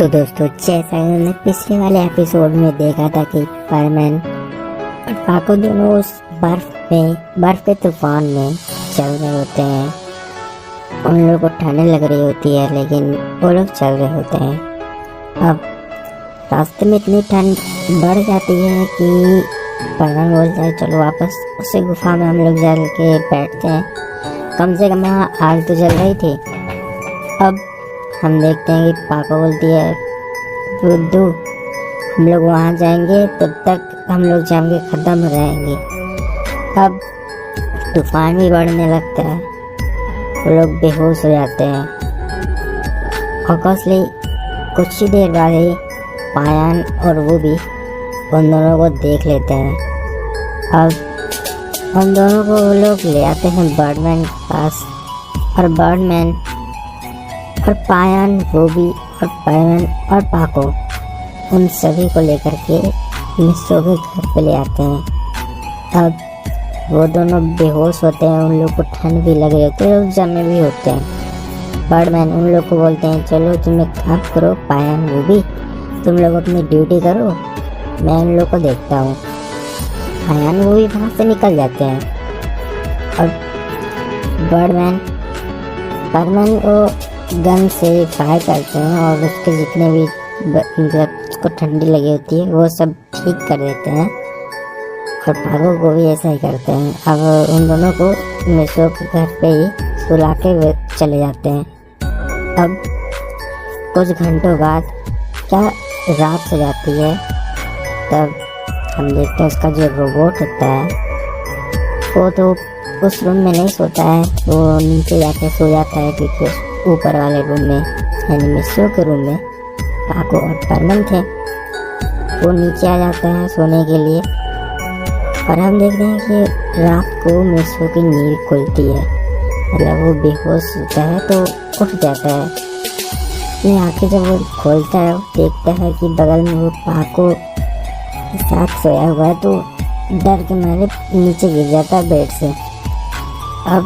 तो दोस्तों, जैसा कि हमने पिछले वाले एपिसोड में देखा था कि फायरमैन और पाको दोनों उस बर्फ के तूफान में चल रहे होते हैं। उन लोगों को ठंड लग रही होती है, लेकिन वो लोग चल रहे होते हैं। अब रास्ते में इतनी ठंड बढ़ जाती है कि फायरमैन बोलता है चलो वापस उसी गुफा में हम लोग चल के बैठते हैं, कम से कम वहाँ आग तो जल रही थी। अब हम देखते हैं कि पापा बोलती है बुद्धू हम लोग वहाँ जाएंगे, तब तक हम लोग जम के ख़त्म रहेंगे। अब तूफान भी बढ़ने लगता है, वो लोग बेहोश हो जाते हैं। ऑब्वियसली कुछ ही देर बाद ही पायन और वो भी उन दोनों को देख लेते हैं। अब उन दोनों को वो लोग ले आते हैं बर्डमैन के पास, और बर्डमैन और पायन, रूबी और पायन और पाको उन सभी को लेकर के मिस्सो के घर पे ले आते हैं। अब वो दोनों बेहोश होते हैं, उन लोग को ठंड भी लग रही होती है और जमे भी होते हैं। बर्डमैन उन लोग को बोलते हैं चलो तुम एक काम करो पायन, रूबी तुम लोग अपनी ड्यूटी करो, मैं उन लोग को देखता हूँ। पायन वो भी वहाँ से निकल जाते हैं। और बर्डमैन वो गन से फायर करते हैं और उसके जितने भी मतलब उसको ठंडी लगी होती है वो सब ठीक कर देते हैं, और पागो को भी ऐसा ही करते हैं। अब उन दोनों को मिसो के घर पे ही सुला के वे चले जाते हैं। अब कुछ घंटों बाद क्या रात हो जाती है, तब हम देखते हैं उसका जो रोबोट होता है वो तो उस रूम में नहीं सोता है, वो नीचे जाके सो जाता है, क्योंकि ऊपर वाले रूम में यानी मिस्सो के रूम में पाको और परमन थे। वो नीचे आ जाता है सोने के लिए, और हम देखते हैं कि रात को मिस्सो की नींद खुलती है, मतलब वो बेहोश होता है तो उठ जाता है। अपनी आँखें जब वो खोलता है, देखता है कि बगल में वो पाको के साथ सोया हुआ है, तो डर के मारे नीचे गिर जाता है बेड से। अब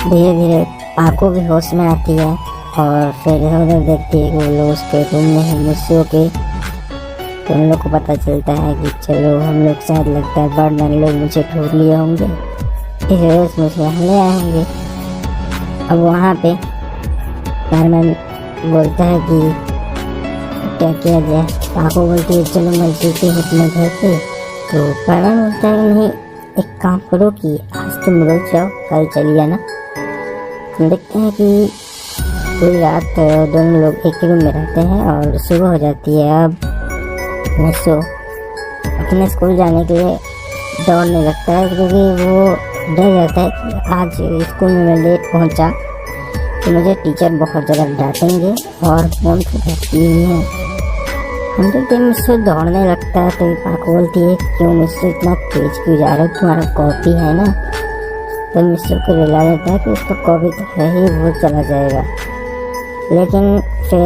धीरे धीरे पाको भी होश में आती है और फिर उधर देखती है कि वो लोग उसके रूम में है मिस्सो के। तो उन लोग को पता चलता है कि चलो हम लोग शायद लगता है बर्डमैन लोग मुझे ढूंढ लिए होंगे, इस वजह से मुझे हम ले आएंगे। अब वहाँ पे बर्डमैन बोलता है कि क्या किया जाए। पाको बोलती है चलो मैं चलती हूँ अपने घर पे। तो बर्डमैन बोलता है नहीं, एक काम करो कि आज तुम रुक जाओ, कल चली जाना। हम देखते हैं कि पूरी रात दोनों लोग एक ही रूम में रहते हैं और सुबह हो जाती है। अब मिस्सो अपने स्कूल जाने के लिए दौड़ने लगता है, क्योंकि वो डर जाता है कि आज स्कूल में मैं लेट पहुंचा तो मुझे टीचर बहुत ज़्यादा डांटेंगे और फोन तो करती ही है। हम देखते हैं मिस्सो दौड़ने लगता है, तो पाको बोलती है क्यों मिस्सो इतना तेज क्यों जा रहा है, तुम्हारा कॉपी है ना। तो मिस्टर को रिला देता है कि उसका कॉपी तो है ही, वो चला जाएगा। लेकिन फिर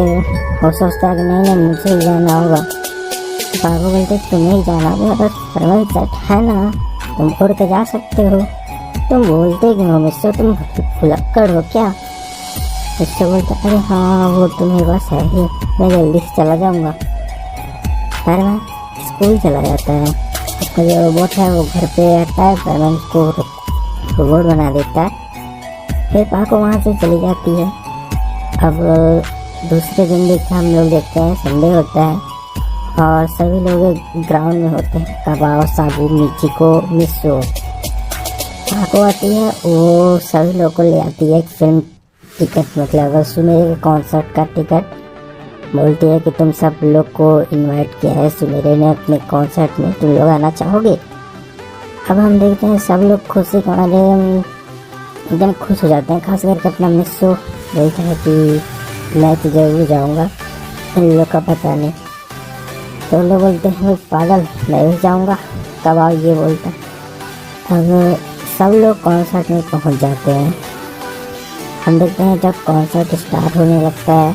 वो सोचता है कि नहीं मुझे ही जाना होगा। पापा बोलते तुम्हें ही जाना होगा, बस परवल सेट है ना, तुम उड़ के जा सकते हो। तुम बोलते क्यों हो मिस्टर, तुम भुलक्कड़ हो क्या। मिस्टर बोलता अरे हाँ वो तुम्हें बस है ही, मैं जल्दी से चला जाऊँगा। परवल स्कूल चला जाता है, उसका जो रोबोट है वो घर पे आता है, परवल उसको रोबोट बना देता है। फिर पाको वहाँ से चली जाती है। अब दूसरे दिन देखते हम लोग देखते हैं संडे होता है और सभी लोग ग्राउंड में होते हैं, कबाओ, साबू, मिचिको, मिस्सो। पाको आती है, वो सभी लोग को ले आती है एक फिल्म टिकट, मतलब सुमेरे के कॉन्सर्ट का टिकट। बोलती है कि तुम सब लोग को इनवाइट किया है सुमेरे ने अपने कॉन्सर्ट में, तुम लोग आना चाहोगे। अब हम देखते हैं सब लोग खुशी के मारे एकदम खुश हो जाते हैं, खास करके अपना मिस्सो बोलता है कि मैं तो जरूर जाऊँगा, इन लोग का पता नहीं। तो लोग बोलते हैं पागल मैं भी जाऊँगा, कब आओ ये बोलता। अब सब लोग कॉन्सर्ट में पहुँच जाते हैं। हम देखते हैं जब कॉन्सर्ट स्टार्ट होने लगता है,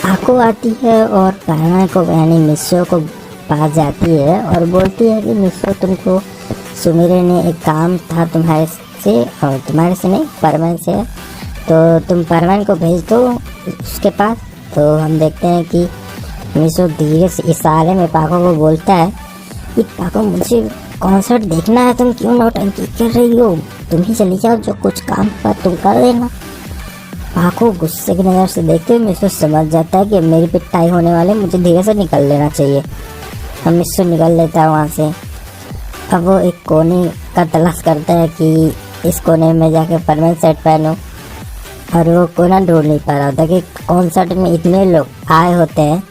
पाको आती है और पायन को यानी मिस्सो को पास जाती है और बोलती है कि मिस्सो तुमको सुमेरे ने एक काम था तुम्हारे से, और तुम्हारे से नहीं परमन से, तो तुम परमान को भेज दो उसके पास। तो हम देखते हैं कि मिसो धीरे से इशारे में पाको को बोलता है कि पाको मुझे कॉन्सर्ट देखना है, तुम क्यों नौटंकी कर रही हो, तुम ही चली जाओ, जो कुछ काम पर तुम कर देना। पाको गुस्से की नज़र से देखते हुए मिसो समझ जाता है कि मेरी पिटाई होने वाले, मुझे धीरे से निकल लेना चाहिए। हम मिसो निकल लेता है वहाँ से। अब वो एक कोने का तलाश करता है कि इस कोने में जाके परमानेंट सेट पहनूं, और वो कोना ढूंढ नहीं पा रहा होता कि कॉन्सर्ट में इतने लोग आए होते हैं।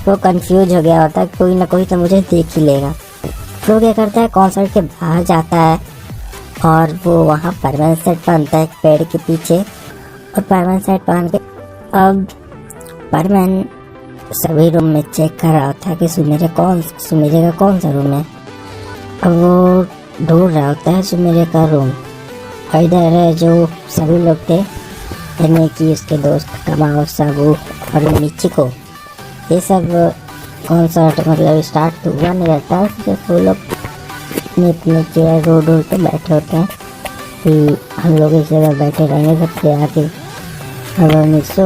वो कंफ्यूज हो गया होता है, कोई ना कोई तो मुझे देख ही लेगा। वो क्या करता है, कॉन्सर्ट के बाहर जाता है और वो वहाँ परमानेंट सेट पहनता है एक पेड़ के पीछे, और परमानेंट सेट पहन के अब परमानेंट सभी रूम में चेक कर रहा होता है कि सुमेरे का कौन सा रूम है। अब वो ढूंढ रहा होता है सुमेरे का रूम, और इधर जो सभी लोग थे, यानी कि उसके दोस्त कमाओ, साबू और मिचिको, ये सब कॉन्सर्ट मतलब स्टार्ट तो हुआ नहीं रहता है। जब वो लोग अपने अपने चेयर रोड पे बैठे होते हैं कि हम लोग इस जगह बैठे रहेंगे सबसे आके। अब मिसो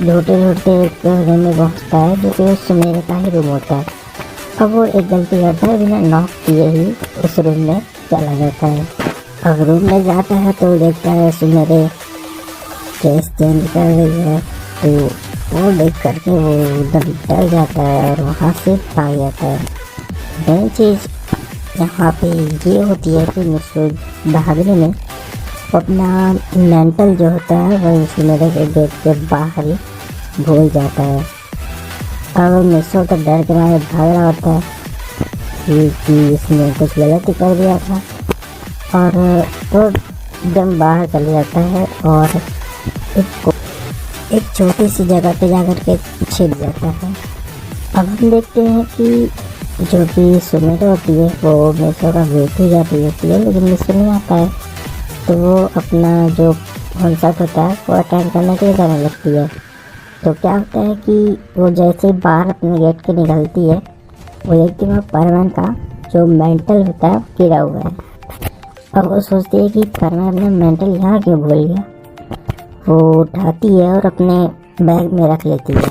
ढूंढते ढूंढते रूम में पहुँचता है, जो कि सुमेरे का ही रूम होता है। अब वो एक गलती करता है, बिना नॉक किए ही उस रूम में चला जाता है। अब रूम में जाता है तो देखता है सुमेरे ड्रेस चेंज कर रही है, तो वो देख करके वो एकदम डर जाता है और वहाँ से भाग जाता है। मेन चीज़ यहाँ पे ये होती है कि मिसो भागने में अपना मेंटल जो होता है वह सुमेरे के गेट के बाहर ही भूल जाता है। अब मिसो तो डर के मारे भाग रहा होता है कि इसने कुछ गलत ही कर दिया था, और वो एकदम बाहर चले जाता है और एक छोटी सी जगह पे जाकर के छिप जाता है। अब हम देखते हैं कि जो कि सुमेरे होती है वो मिसो का वेट ही जाती होती है, लेकिन मिसो नहीं आता है। तो वो अपना जो कॉन्सर्ट होता है वो अटेंड करने के लिए जाने लगती है। तो क्या होता है कि वो जैसे ही बाहर अपने गेट के निकलती है, वो देखती है वहाँ परमान का जो मेंटल होता है गिरा हुआ है। अब वो सोचती है कि परमान अपना मेंटल यहाँ क्यों भूल गया। वो उठाती है और अपने बैग में रख लेती है।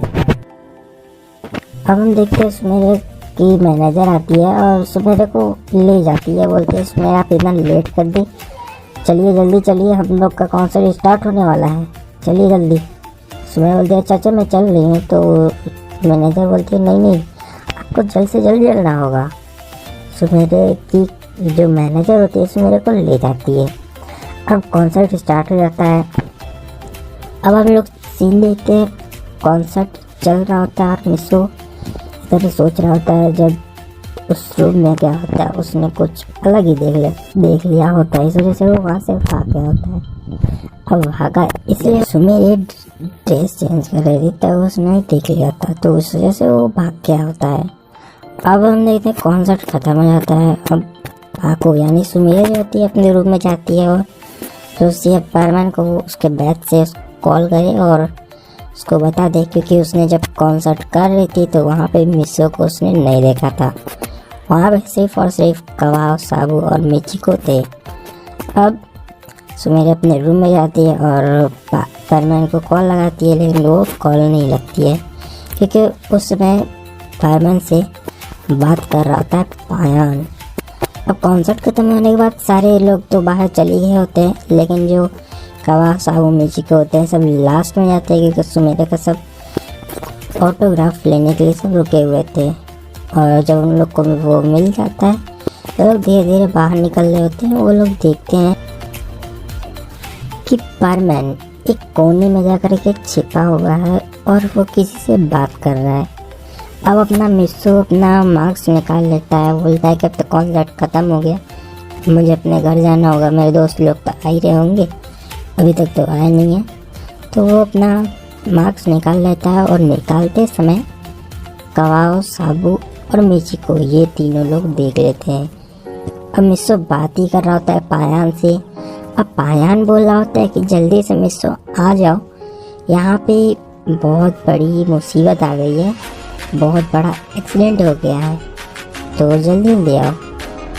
अब हम देखते हैं सुमेरे की मैनेजर आती है और सुमेरे को ले जाती है, बोलती है सुमेरे आप इतना लेट कर दी, चलिए जल्दी चलिए, हम लोग का कॉन्सर्ट स्टार्ट होने वाला है, चलिए जल्दी। सुमेरे बोलती है चाचा मैं चल रही हूँ। तो मैनेजर बोलती है नहीं आपको जल्द से जल्द चलना होगा। सुमेरे की जो मैनेजर होती है सुमेरे को ले जाती है। अब कॉन्सर्ट स्टार्ट हो जाता है। अब हम लोग सीन देखते हैं, कॉन्सर्ट चल रहा होता है और मिसो इधर सोच रहा होता है जब उस रूम में क्या होता है, उसने कुछ अलग ही देख लिया होता है, इस वजह से वो वहाँ से भाग गया होता है। अब भागा इसलिए सुमेरे ड्रेस चेंज कर रही थी, तब उसने देख लिया था, तो उस वजह से वो भाग गया होता है। अब हम देखते हैं कॉन्सर्ट ख़त्म हो जाता है। अब पाको यानी सुमेरे जो होती है अपने रूम में जाती है और सोचती है परमान को उसके बैग से कॉल करे और उसको बता दे, क्योंकि उसने जब कॉन्सर्ट कर रही थी तो वहाँ पे मिसो को उसने नहीं देखा था। वहाँ पे सिर्फ और सिर्फ कवाओ, साबू और मिचिको थे। अब सुमेरे अपने रूम में जाती है और परमान को कॉल लगाती है, लेकिन वो कॉल नहीं लगती है, क्योंकि उस समय परमान से बात कर रहा था पायान। अब कॉन्सर्ट खत्म होने के बाद सारे लोग तो बाहर चले गए होते हैं, लेकिन जो कवा, साबू, मिचिको होते हैं सब लास्ट में जाते हैं, क्योंकि सुमेरे का सब ऑटोग्राफ लेने के लिए सब रुके हुए थे। और जब उन लोग को वो मिल जाता है तो लोग धीरे धीरे बाहर निकल रहे होते हैं। वो लोग देखते हैं कि परमान एक कोने में जाकर के छिपा हुआ है और वो किसी से बात कर रहा है। अब अपना मिसो अपना मार्क्स निकाल लेता है, बोलता है कि अब तक कॉन्सर्ट ख़त्म हो गया, मुझे अपने घर जाना होगा, मेरे दोस्त लोग तो आ ही रहे होंगे, अभी तक तो आए नहीं है। तो वो अपना मार्क्स निकाल लेता है और निकालते समय कवाओ, साबू और मिचिको ये तीनों लोग देख लेते हैं। अब मिसो बात ही कर रहा होता है पायान से। अब पायान बोल रहा होता है कि जल्दी से मिसो आ जाओ, यहाँ पे बहुत बड़ी मुसीबत आ गई है, बहुत बड़ा एक्सीडेंट हो गया है, तो जल्दी ले आओ।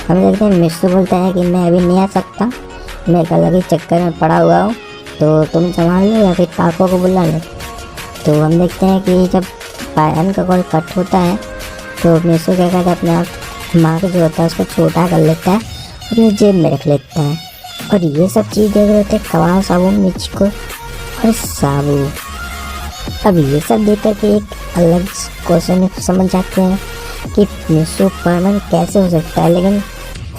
हम देखते हैं मिसो बोलता है कि मैं अभी नहीं आ सकता, मैं एक अलग ही चक्कर में पड़ा हुआ हूँ, तो तुम संभाल लो या फिर पाको को बुला लो। तो हम देखते हैं कि जब पायन का कॉल कट होता है तो मिसो क्या करता है, अपने आप दिमाग जो होता है उसको छोटा कर लेता है और ये जेब में रख लेता है। और ये सब चीज़ देख रहे थे कवाओ, साबू, मिचिको और साबू। अब ये सब देख कर के एक अलग क्वेश्चन समझ जाते हैं कि मिसो परमानेंट कैसे हो सकता है, लेकिन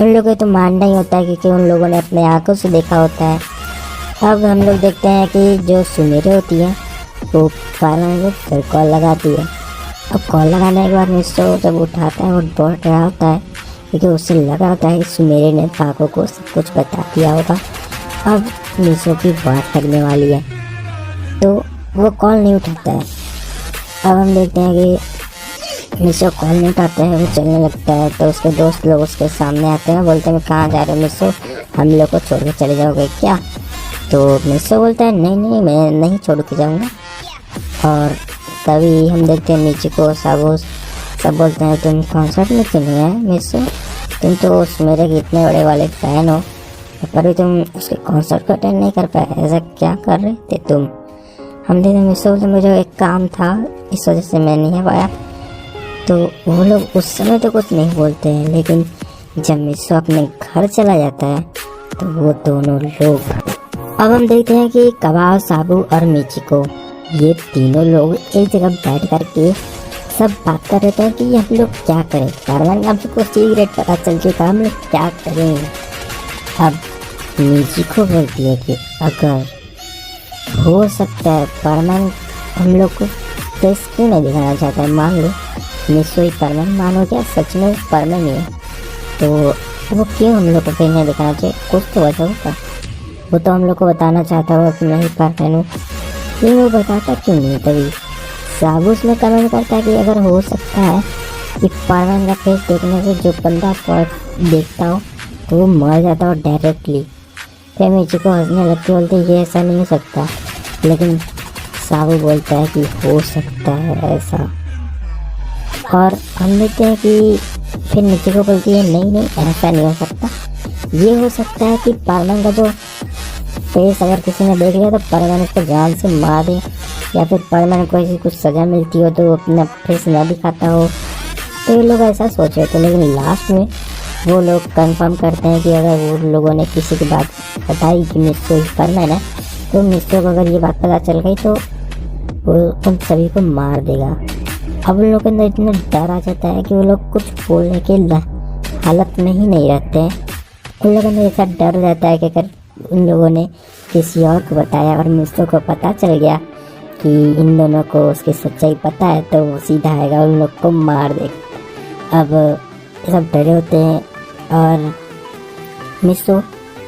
उन लोगों को तो मानना ही होता है क्योंकि उन लोगों ने अपने आंखों से देखा होता है। अब हम लोग देखते हैं कि जो सुमेरे होती है वो परमानेंट को फिर कॉल लगाती है। अब कॉल लगाने के बाद मिसो जब उठाता है वो डर रहा होता है क्योंकि उससे लगा होता है कि सुमेरे ने पाको को सब कुछ बता दिया होगा। अब मिसो की बात लगने वाली है तो वो कॉल नहीं उठाता है। अब हम देखते हैं कि मिसो कॉल नहीं उठाते हैं, वो चलने लगता है। तो उसके दोस्त लोग उसके सामने आते हैं, बोलते हैं कहाँ जा रहे हो मिसो, हम लोग को छोड़ के चले जाओगे क्या? तो मिसो बोलता है नहीं नहीं, मैं नहीं छोड़ के जाऊँगा। और तभी हम देखते हैं मिचिको, साबू सब बोलते हैं तुम कॉन्सर्ट में क्यों नहीं आए मिसो, तुम तो सुमेरे के इतने बड़े वाले फ़ैन हो पर भी तुम उसके कॉन्सर्ट को अटेंड नहीं कर पाए, ऐसा क्या कर रहे थे तुम? हम देखते हैं मिसो बोलते मुझे एक काम था इस वजह से मैं नहीं आ पाया। तो वो लोग उस समय तो कुछ नहीं बोलते हैं, लेकिन जब मिसो अपने घर चला जाता है तो वो दोनों लोग, अब हम देखते हैं कि कवाओ, साबू और मिचिको ये तीनों लोग एक जगह बैठ करके सब बात कर रहे थे कि हम लोग क्या करें, परमान का हमको सीक्रेट पता चल चुका, हम लोग क्या करें। अब मिचिको बोलती है कि अगर हो सकता है परमान हम लोग को फेस क्यों नहीं दिखाना चाहता है, मान लो मिसो ही परमान, मानो क्या सच में परमान ही है, तो वो क्यों हम लोग को फेस नहीं दिखाना चाहिए, कुछ तो वजह होगा। वो तो हम लोग को बताना चाहता होगा कि नहीं परमान हूँ, लेकिन वो बताता क्यों नहीं? तभी साबू उसमें कमेंट करता है कि अगर हो सकता है कि परमान का फेस देखने से जो बंदा देखता हो तो वो मर जाता हो डायरेक्टली। फिर मिचिको हंसने लगती, बोलते ये ऐसा नहीं हो सकता, लेकिन साबू बोलता है कि हो सकता है ऐसा। और हम देखते हैं कि फिर मिचिको बोलती है नहीं नहीं ऐसा नहीं हो सकता, ये हो सकता है कि परमान का जो फेस अगर किसी ने देख लिया तो परमान उसको जान से मार दे, या फिर परमान को ऐसी कुछ सज़ा मिलती हो तो अपना फेस ना दिखाता हो। तो ये लोग ऐसा सोच रहे थे, लेकिन लास्ट में वो लोग कंफर्म करते हैं कि अगर वो लोगों ने किसी की बात बताई कि मिसो ही परमान है तो मिसो को अगर ये बात पता चल गई तो वो उन सभी को मार देगा। अब उन लोगों के अंदर इतना डर आ जाता है कि वो लोग कुछ बोलने के हालत में ही नहीं रहते हैं। उन लोगों में ऐसा डर रहता है कि अगर उन लोगों ने किसी और को बताया और मिसो को पता चल गया कि इन दोनों को उसकी सच्चाई पता है तो वो सीधा आएगा उन लोग को मार देगा। अब सब डरे होते हैं और मिसो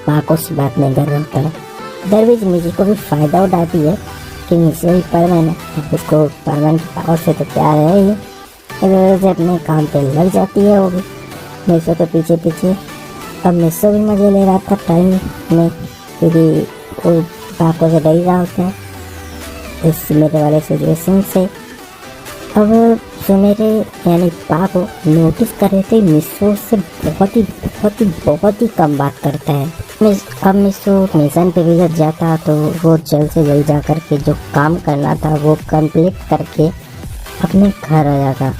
पाको से बात नहीं कर रहा होता है। दरवेज मिचिको भी फ़ायदा उठाती है कि मिसो ही परमान है, उसको परमान की पावर से तो प्यार है ही, इस वजह से अपने काम पे लग जाती है वो भी मिसो के पीछे पीछे। अब मिसो भी मज़े ले रहा था टाइम में क्योंकि वो पाको से डर रहा होता है इस मेरे वाले सिचुएशन से। अब सुमेरे यानी पाको नोटिस कर रहे थे मिसो से बहुत ही कम बात करता है। अब मिसो मिशन पे भी जब जाता तो वो जल्द से जल्द जा कर के जो काम करना था वो कंप्लीट करके अपने घर आ जाता।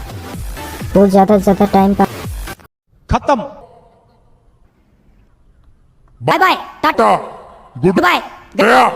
वो ज़्यादा से ज़्यादा टाइम पर खत्म, bye bye tata, good bye. गया।